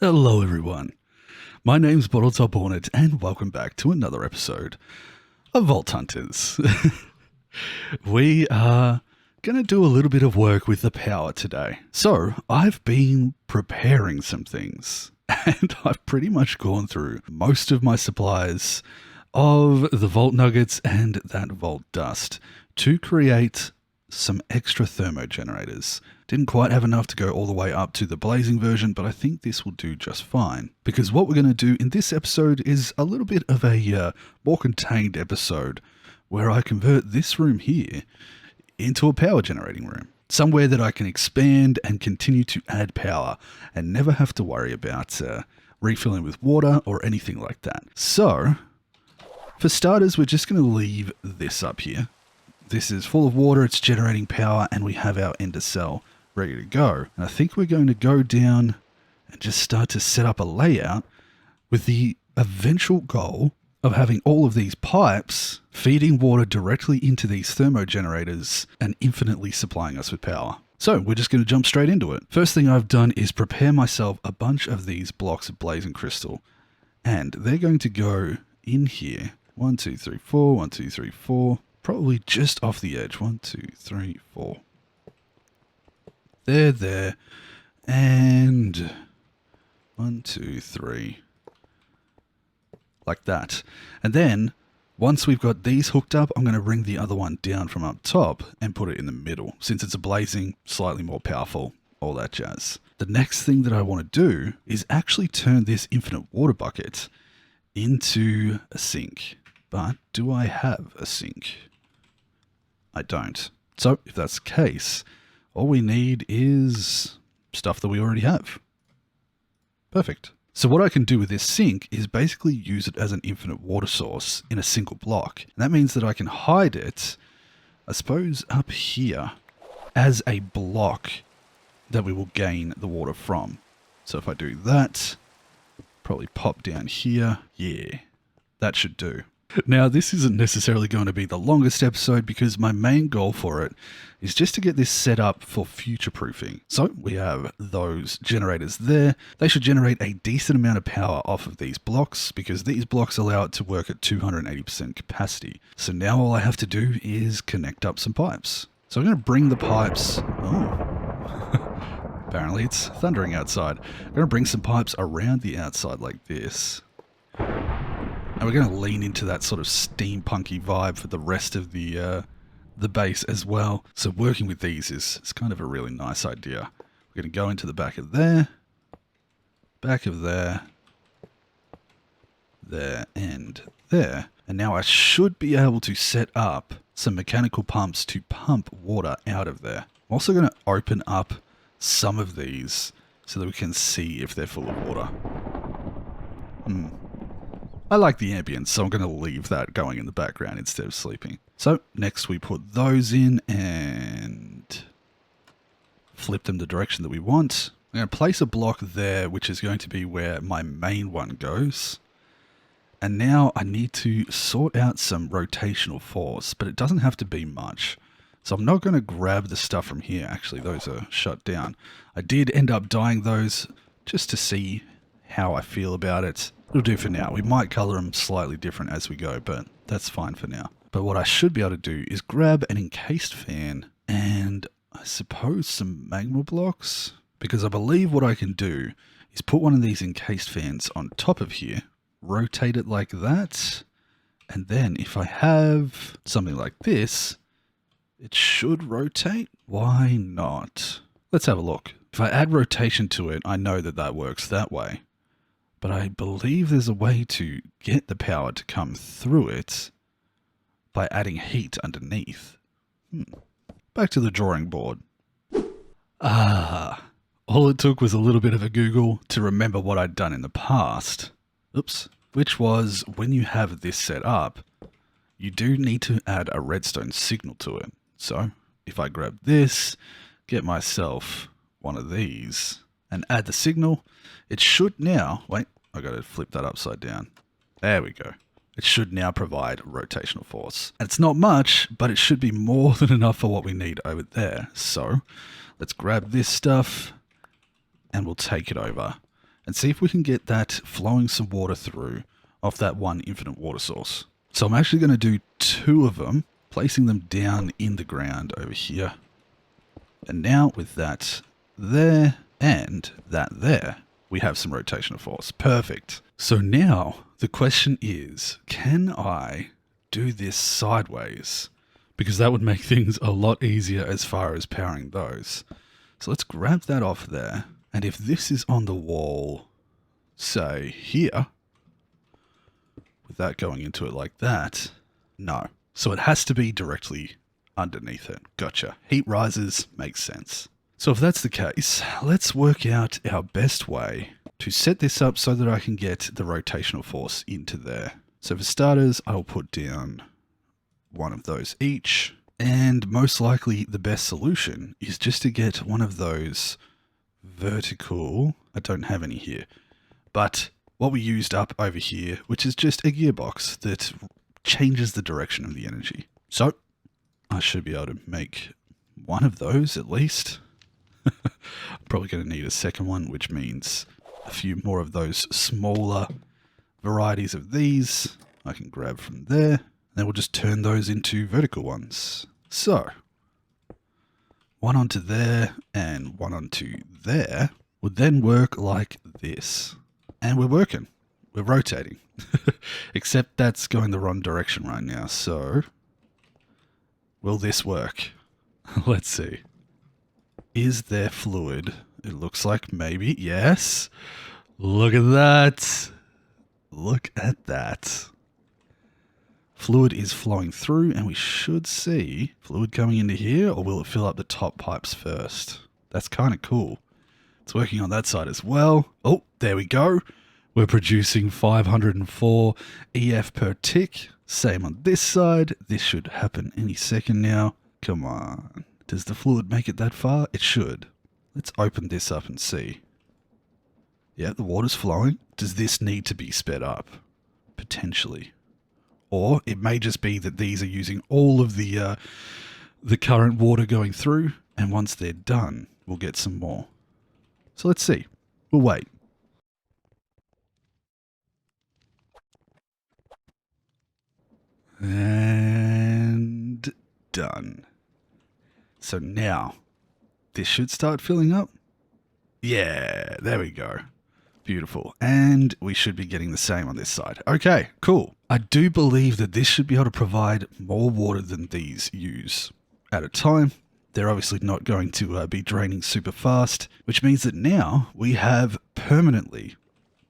Hello everyone, my name's Bottletophornet and welcome back to another episode of Vault Hunters. We are going to do a little bit of work with the power today. So, I've been preparing some things and I've pretty much gone through most of my supplies of the Vault Nuggets and that Vault Dust to create some extra thermo generators. Didn't quite have enough to go all the way up to the blazing version, but I think this will do just fine. Because what we're going to do in this episode is a little bit of a more contained episode where I convert this room here into a power generating room. Somewhere that I can expand and continue to add power and never have to worry about refilling with water or anything like that. So, for starters, we're just going to leave this up here. This is full of water, it's generating power, and we have our ender cell ready to go. And I think we're going to go down and just start to set up a layout with the eventual goal of having all of these pipes feeding water directly into these thermo generators and infinitely supplying us with power. So we're just going to jump straight into it. First thing I've done is prepare myself a bunch of these blocks of blazing crystal, and they're going to go in here. 1, 2, 3, 4, 1, 2, 3, 4. Probably just off the edge. 1, 2, 3, 4. There. And 1, 2, 3. Like that. And then, once we've got these hooked up, I'm going to bring the other one down from up top and put it in the middle. Since it's a blazing, slightly more powerful, all that jazz. The next thing that I want to do is actually turn this infinite water bucket into a sink. But do I have a sink? I don't. So, if that's the case, all we need is stuff that we already have. Perfect. So what I can do with this sink is basically use it as an infinite water source in a single block. And that means that I can hide it, I suppose, up here as a block that we will gain the water from. So if I do that, probably pop down here. Yeah, that should do. Now, this isn't necessarily going to be the longest episode because my main goal for it is just to get this set up for future-proofing. So, we have those generators there. They should generate a decent amount of power off of these blocks because these blocks allow it to work at 280% capacity. So now all I have to do is connect up some pipes. So I'm going to bring the pipes... Oh, apparently it's thundering outside. I'm going to bring some pipes around the outside like this. And we're going to lean into that sort of steampunky vibe for the rest of the base as well. So working with these is kind of a really nice idea. We're going to go into the back of there, there, and there. And now I should be able to set up some mechanical pumps to pump water out of there. I'm also going to open up some of these so that we can see if they're full of water. I like the ambience, so I'm going to leave that going in the background instead of sleeping. So next we put those in and flip them the direction that we want. I'm going to place a block there, which is going to be where my main one goes. And now I need to sort out some rotational force, but it doesn't have to be much. So I'm not going to grab the stuff from here. Actually, those are shut down. I did end up dyeing those just to see how I feel about it. It'll do for now. We might color them slightly different as we go, but that's fine for now. But what I should be able to do is grab an encased fan and I suppose some magma blocks, because I believe what I can do is put one of these encased fans on top of here, rotate it like that, and then if I have something like this, it should rotate. Why not? Let's have a look. If I add rotation to it, I know that that works that way. But I believe there's a way to get the power to come through it by adding heat underneath. Back to the drawing board. All it took was a little bit of a Google to remember what I'd done in the past. Oops. Which was, when you have this set up, you do need to add a redstone signal to it. So, if I grab this, get myself one of these, and add the signal, it should now, wait, I got to flip that upside down. There we go. It should now provide rotational force. And it's not much, but it should be more than enough for what we need over there. So let's grab this stuff and we'll take it over. and see if we can get that flowing some water through off that one infinite water source. So I'm actually going to do 2 of them, placing them down in the ground over here. And now with that there and that there, we have some rotational force. Perfect. So now the question is, can I do this sideways? Because that would make things a lot easier as far as powering those. So let's grab that off there. And if this is on the wall, say here, with that going into it like that, no. So it has to be directly underneath it. Gotcha. Heat rises, makes sense. So if that's the case, let's work out our best way to set this up so that I can get the rotational force into there. So for starters, I'll put down 1 of those each. And most likely the best solution is just to get one of those vertical, I don't have any here, but what we used up over here, which is just a gearbox that changes the direction of the energy. So I should be able to make 1 of those at least. I'm probably going to need a second one, which means a few more of those smaller varieties of these I can grab from there. Then we'll just turn those into vertical ones. So 1 onto there and 1 onto there would then work like this. And we're working. We're rotating. Except that's going the wrong direction right now. So will this work? Let's see. Is there fluid? It looks like maybe. Yes. Look at that. Look at that. Fluid is flowing through, and we should see fluid coming into here, or will it fill up the top pipes first? That's kind of cool. It's working on that side as well. Oh, there we go. We're producing 504 EF per tick. Same on this side. This should happen any second now. Come on. Does the fluid make it that far? It should. Let's open this up and see. Yeah, the water's flowing. Does this need to be sped up? Potentially. Or it may just be that these are using all of the current water going through, and once they're done, we'll get some more. So let's see. We'll wait. And done. So now, this should start filling up. Yeah, there we go. Beautiful. And we should be getting the same on this side. Okay, cool. I do believe that this should be able to provide more water than these use at a time. They're obviously not going to be draining super fast, which means that now we have permanently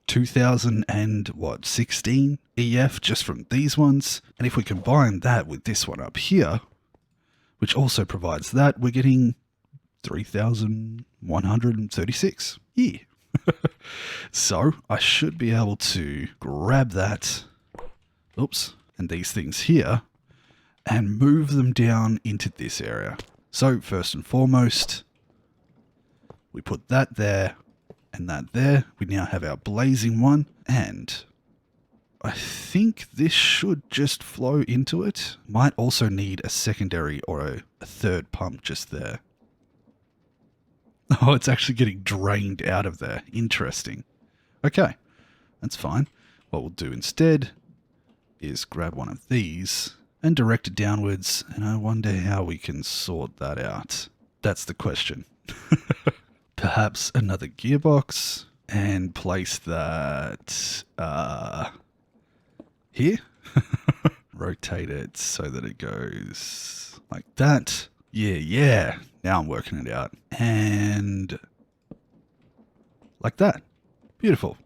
2016 EF just from these ones. And if we combine that with this one up here, which also provides that, we're getting 3,136. Yeah. So I should be able to grab that, oops, and these things here, and move them down into this area. So first and foremost, we put that there and that there. We now have our blazing one, and I think this should just flow into it. Might also need a secondary or a third pump just there. Oh, it's actually getting drained out of there. Interesting. Okay, that's fine. What we'll do instead is grab one of these and direct it downwards, and I wonder how we can sort that out. That's the question. Perhaps another gearbox and place that here. Rotate it so that it goes like that. Yeah. Now I'm working it out. And like that. Beautiful.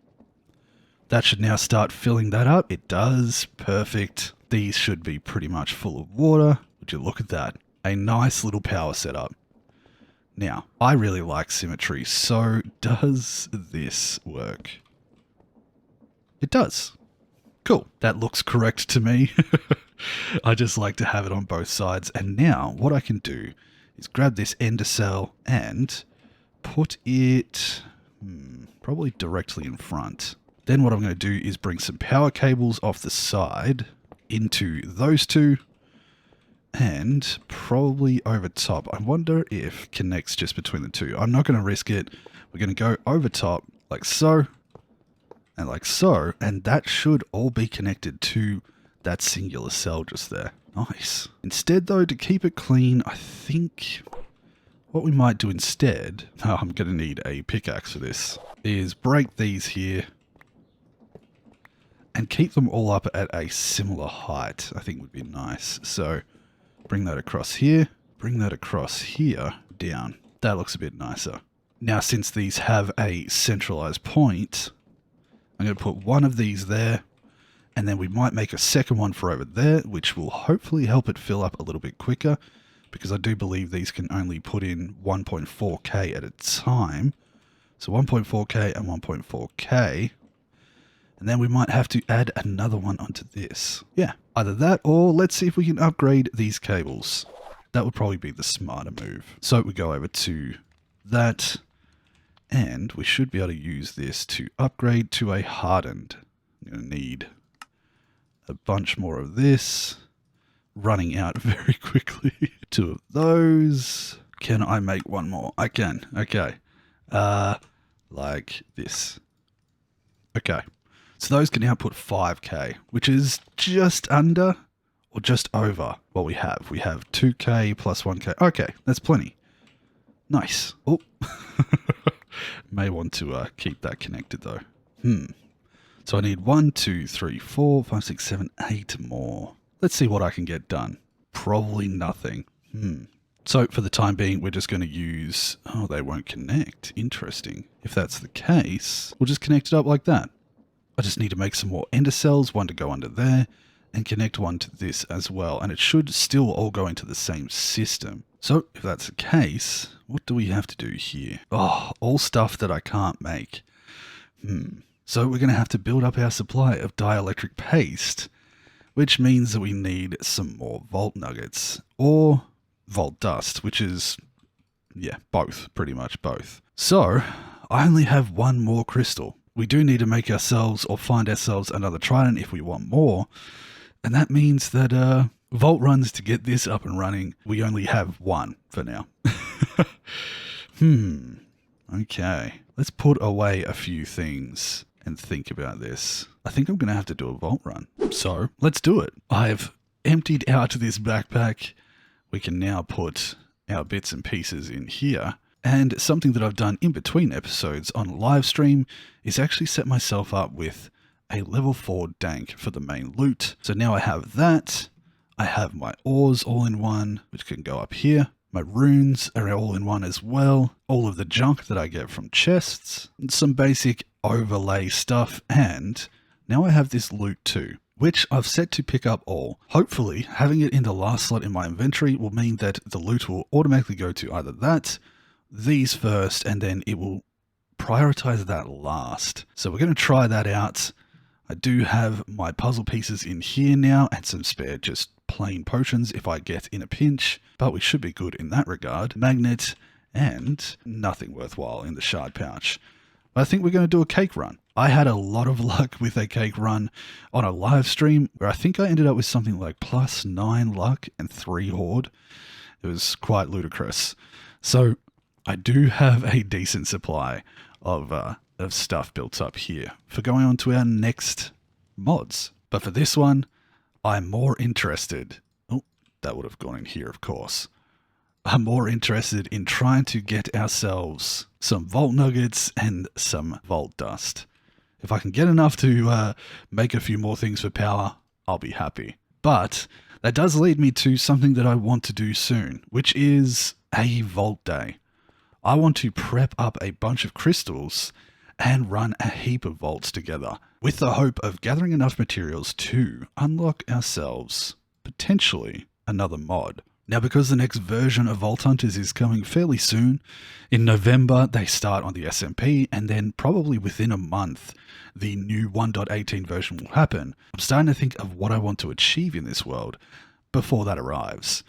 That should now start filling that up. It does. Perfect. These should be pretty much full of water. Would you look at that? A nice little power setup. Now, I really like symmetry, so does this work? It does. Cool. That looks correct to me. I just like to have it on both sides. And now what I can do is grab this ender cell and put it probably directly in front. Then what I'm going to do is bring some power cables off the side into those two and probably over top. I wonder if connects just between the two. I'm not going to risk it. We're going to go over top like so, And like so, and that should all be connected to that singular cell just there. Nice. Instead though, to keep it clean, I think what we might do instead, I'm going to need a pickaxe for this, is break these here and keep them all up at a similar height. I think would be nice. So bring that across here, bring that across here, down. That looks a bit nicer. Now, since these have a centralized point, I'm going to put one of these there, and then we might make a second one for over there, which will hopefully help it fill up a little bit quicker, because I do believe these can only put in 1.4K at a time. So 1.4K and 1.4K. And then we might have to add another one onto this. Yeah, either that or let's see if we can upgrade these cables. That would probably be the smarter move. So we go over to that, and we should be able to use this to upgrade to a hardened. I'm going to need a bunch more of this. Running out very quickly. 2 of those. Can I make one more? I can. Okay. Like this. Okay. So those can now put 5K, which is just under or just over what we have. We have 2K plus 1K. Okay, that's plenty. Nice. Oh. May want to keep that connected though. So I need 1, 2, 3, 4, 5, 6, 7, 8 more. Let's see what I can get done. Probably nothing. So for the time being, we're just going to use... Oh, they won't connect. Interesting. If that's the case, we'll just connect it up like that. I just need to make some more ender cells, one to go under there, and connect one to this as well. And it should still all go into the same system. So if that's the case, what do we have to do here? Oh, all stuff that I can't make. So we're going to have to build up our supply of dielectric paste, which means that we need some more volt nuggets or volt dust, which is, yeah, both, pretty much both. So I only have one more crystal. We do need to make ourselves or find ourselves another trident if we want more. And that means that volt runs to get this up and running, we only have one for now. Okay. Let's put away a few things and think about this. I think I'm going to have to do a vault run. So let's do it. I've emptied out this backpack. We can now put our bits and pieces in here. And something that I've done in between episodes on live stream is actually set myself up with a level 4 dank for the main loot. So now I have that. I have my ores all in one, which can go up here. My runes are all in one as well. All of the junk that I get from chests, some basic overlay stuff, and now I have this loot too, which I've set to pick up all. Hopefully, having it in the last slot in my inventory will mean that the loot will automatically go to either that, these first, and then it will prioritize that last. So we're going to try that out. I do have my puzzle pieces in here now and some spare just plain potions if I get in a pinch, but we should be good in that regard. Magnet and nothing worthwhile in the shard pouch. But I think we're going to do a cake run. I had a lot of luck with a cake run on a live stream where I think I ended up with something like +9 luck and 3 horde. It was quite ludicrous. So I do have a decent supply of stuff built up here for going on to our next mods. But for this one, I'm more interested. Oh, that would have gone in here, of course. I'm more interested in trying to get ourselves some volt nuggets and some volt dust. If I can get enough to make a few more things for power, I'll be happy. But that does lead me to something that I want to do soon, which is a vault day. I want to prep up a bunch of crystals and run a heap of vaults together with the hope of gathering enough materials to unlock ourselves potentially another mod. Now, because the next version of Vault Hunters is coming fairly soon, in November they start on the SMP, and then probably within a month the new 1.18 version will happen. I'm starting to think of what I want to achieve in this world before that arrives.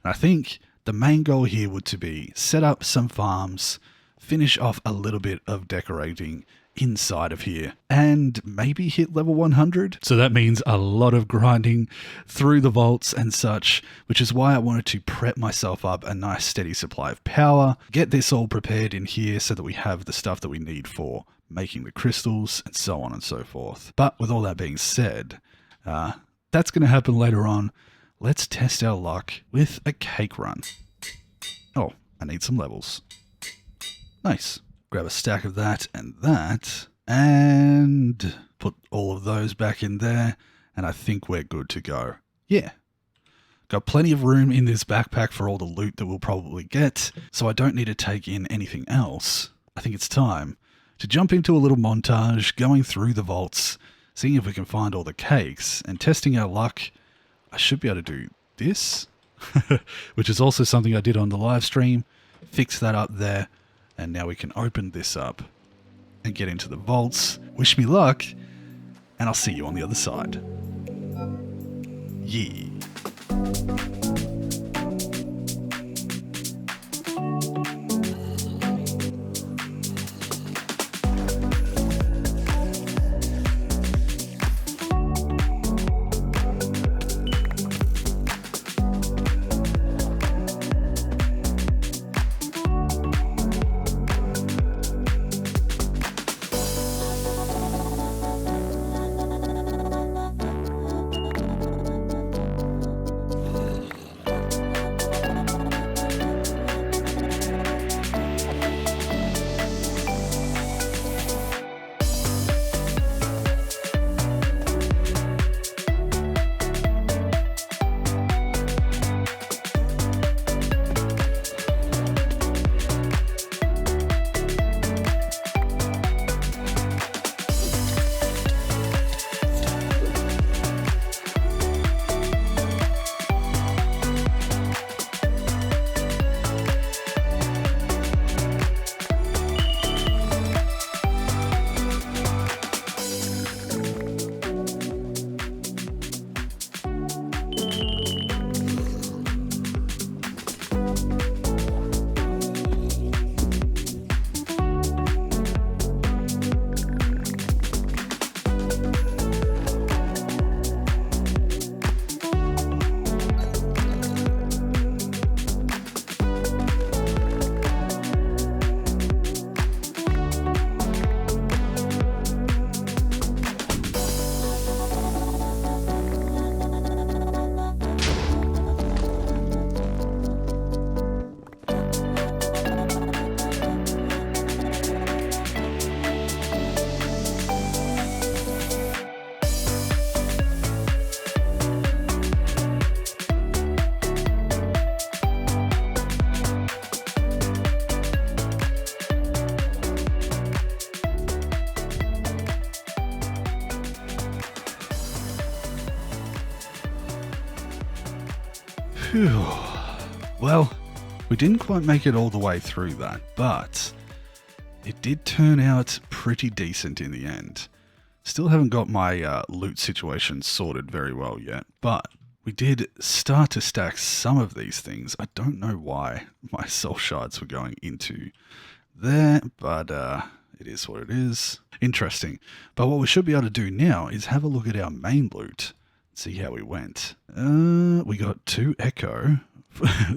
And I think the main goal here would to be set up some farms, finish off a little bit of decorating inside of here, and maybe hit level 100. So that means a lot of grinding through the vaults and such, which is why I wanted to prep myself up a nice steady supply of power, get this all prepared in here so that we have the stuff that we need for making the crystals, and so on and so forth. But with all that being said, that's going to happen later on. Let's test our luck with a cake run. Oh, I need some levels. Nice. Grab a stack of that, and put all of those back in there, and I think we're good to go. Yeah. Got plenty of room in this backpack for all the loot that we'll probably get, so I don't need to take in anything else. I think it's time to jump into a little montage, going through the vaults, seeing if we can find all the cakes, and testing our luck. I should be able to do this, which is also something I did on the live stream. Fix that up there, and now we can open this up and get into the vaults. Wish me luck, and I'll see you on the other side. Yeah. Phew. Well, we didn't quite make it all the way through that, but it did turn out pretty decent in the end. Still haven't got my loot situation sorted very well yet, but we did start to stack some of these things. I don't know why my soul shards were going into there, but it is what it is. Interesting. But what we should be able to do now is have a look at our main loot. See how we went. We got 2 echo,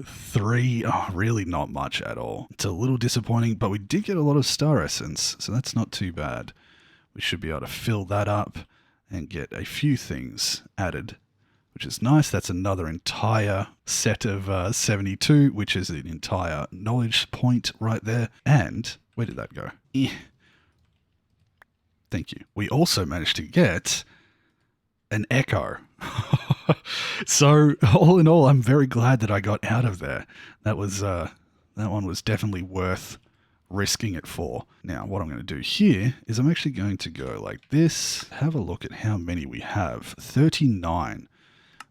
3, really not much at all. It's a little disappointing, but we did get a lot of star essence, so that's not too bad. We should be able to fill that up and get a few things added, which is nice. That's another entire set of 72, which is an entire knowledge point right there. And where did that go? Thank you. We also managed to get an echo. So all in all, I'm very glad that I got out of there. That one was definitely worth risking it for. Now, what I'm going to do here is I'm actually going to go like this. Have a look at how many we have. 39,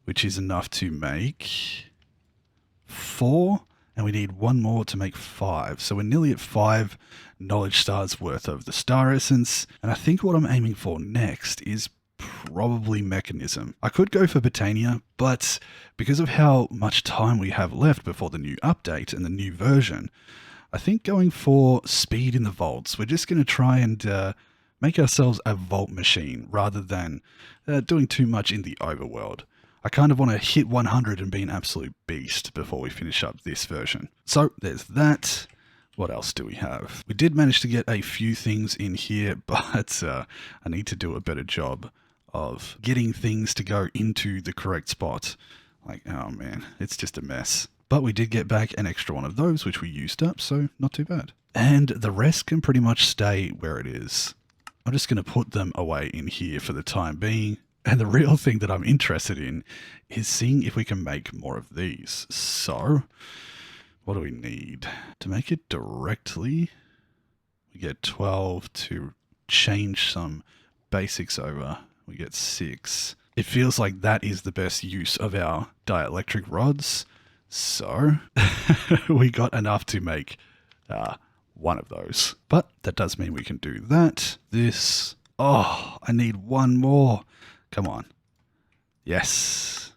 which is enough to make 4, and we need 1 more to make 5. So we're nearly at 5 knowledge stars worth of the star essence. And I think what I'm aiming for next is probably mechanism. I could go for Botania, but because of how much time we have left before the new update and the new version, I think going for speed in the vaults. We're just going to try and make ourselves a vault machine rather than doing too much in the overworld. I kind of want to hit 100 and be an absolute beast before we finish up this version. So there's that. What else do we have? We did manage to get a few things in here, but I need to do a better job of getting things to go into the correct spot. Like, oh man, it's just a mess. But we did get back an extra one of those, which we used up, so not too bad. And the rest can pretty much stay where it is. I'm just going to put them away in here for the time being. And the real thing that I'm interested in is seeing if we can make more of these. So, what do we need? To make it directly, we get 12. To change some basics over, we get 6. It feels like that is the best use of our dielectric rods. So, we got enough to make one of those. But that does mean we can do that. This. Oh, I need one more. Come on. Yes.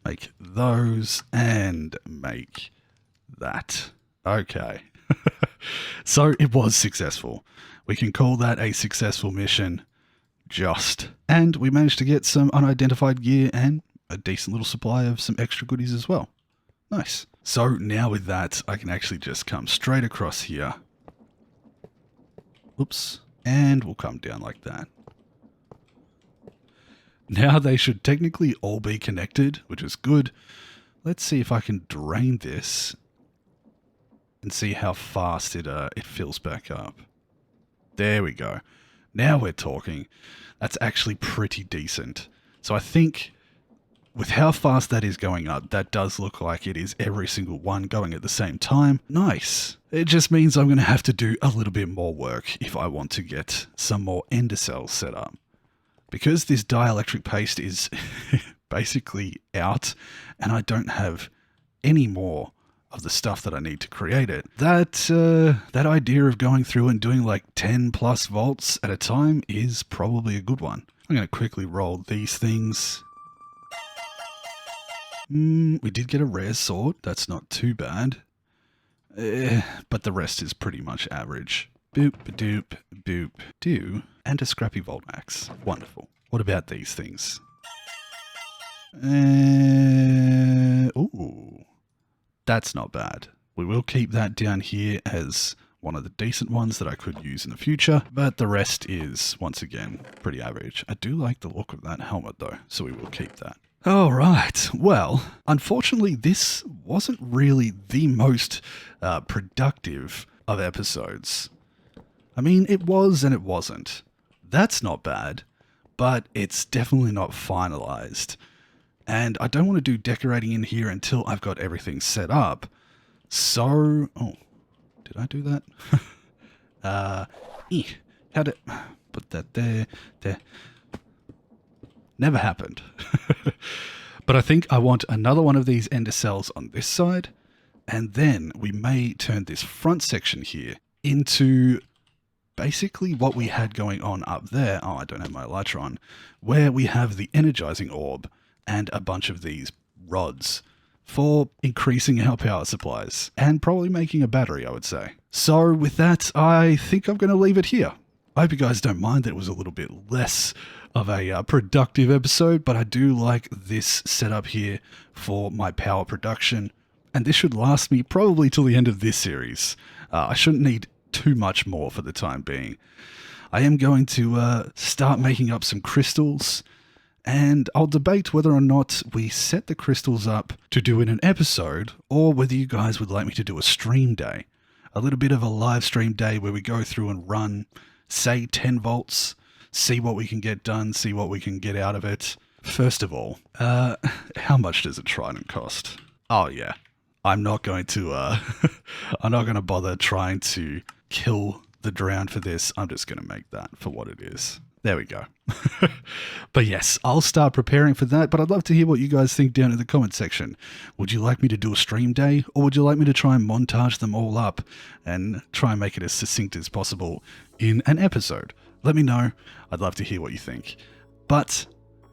Make those and make that. Okay. So it was successful. We can call that a successful mission. And we managed to get some unidentified gear and a decent little supply of some extra goodies as well. Nice. So now with that, I can actually just come straight across here. Oops. And we'll come down like that. Now they should technically all be connected, which is good. Let's see if I can drain this and see how fast it fills back up. There we go. Now we're talking. That's actually pretty decent. So I think with how fast that is going up, that does look like it is every single one going at the same time. Nice. It just means I'm going to have to do a little bit more work if I want to get some more ender cells set up. Because this dielectric paste is basically out and I don't have any more of the stuff that I need to create it, that idea of going through and doing like 10 plus volts at a time is probably a good one. I'm going to quickly roll these things. We did get a rare sword. That's not too bad. But the rest is pretty much average. Boop, doop, boop, do. And a scrappy Voltmax. Wonderful. What about these things? Ooh. That's not bad. We will keep that down here as one of the decent ones that I could use in the future. But the rest is, once again, pretty average. I do like the look of that helmet though, so we will keep that. Alright, well, unfortunately this wasn't really the most productive of episodes. I mean, it was and it wasn't. That's not bad, but it's definitely not finalized. And I don't want to do decorating in here until I've got everything set up. So, oh, did I do that? How to put that there. Never happened. But I think I want another one of these ender cells on this side. And then we may turn this front section here into basically what we had going on up there. Oh, I don't have my elytra on. Where we have the energizing orb and a bunch of these rods for increasing our power supplies and probably making a battery, I would say. So with that, I think I'm going to leave it here. I hope you guys don't mind that it was a little bit less of a productive episode, but I do like this setup here for my power production. And this should last me probably till the end of this series. I shouldn't need too much more for the time being. I am going to start making up some crystals, and I'll debate whether or not we set the crystals up to do in an episode, or whether you guys would like me to do a stream day. A little bit of a live stream day where we go through and run, say 10 volts, see what we can get done, see what we can get out of it. First of all, how much does a trident cost? Oh yeah, I'm not going to I'm not going to bother trying to kill the drown for this. I'm just going to make that for what it is. There we go. But yes, I'll start preparing for that, but I'd love to hear what you guys think down in the comment section. Would you like me to do a stream day, or would you like me to try and montage them all up and try and make it as succinct as possible in an episode? Let me know. I'd love to hear what you think. But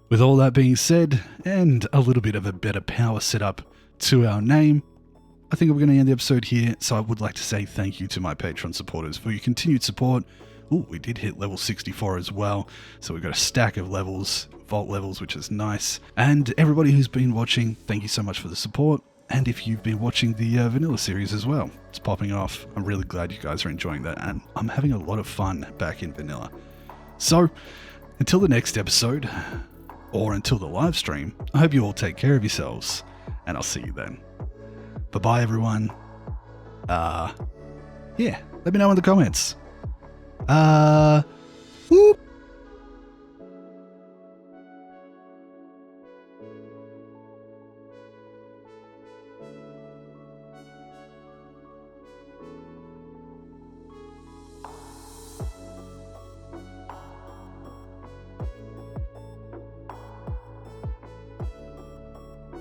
with all that being said, and a little bit of a better power setup to our name, I think we're going to end the episode here. So I would like to say thank you to my Patreon supporters for your continued support. Ooh, we did hit level 64 as well. So we've got a stack of levels, vault levels, which is nice. And everybody who's been watching, thank you so much for the support. And if you've been watching the vanilla series as well, it's popping off. I'm really glad you guys are enjoying that, and I'm having a lot of fun back in vanilla. So, until the next episode, or until the live stream, I hope you all take care of yourselves, and I'll see you then. Bye-bye, everyone. Yeah, let me know in the comments. Whoop.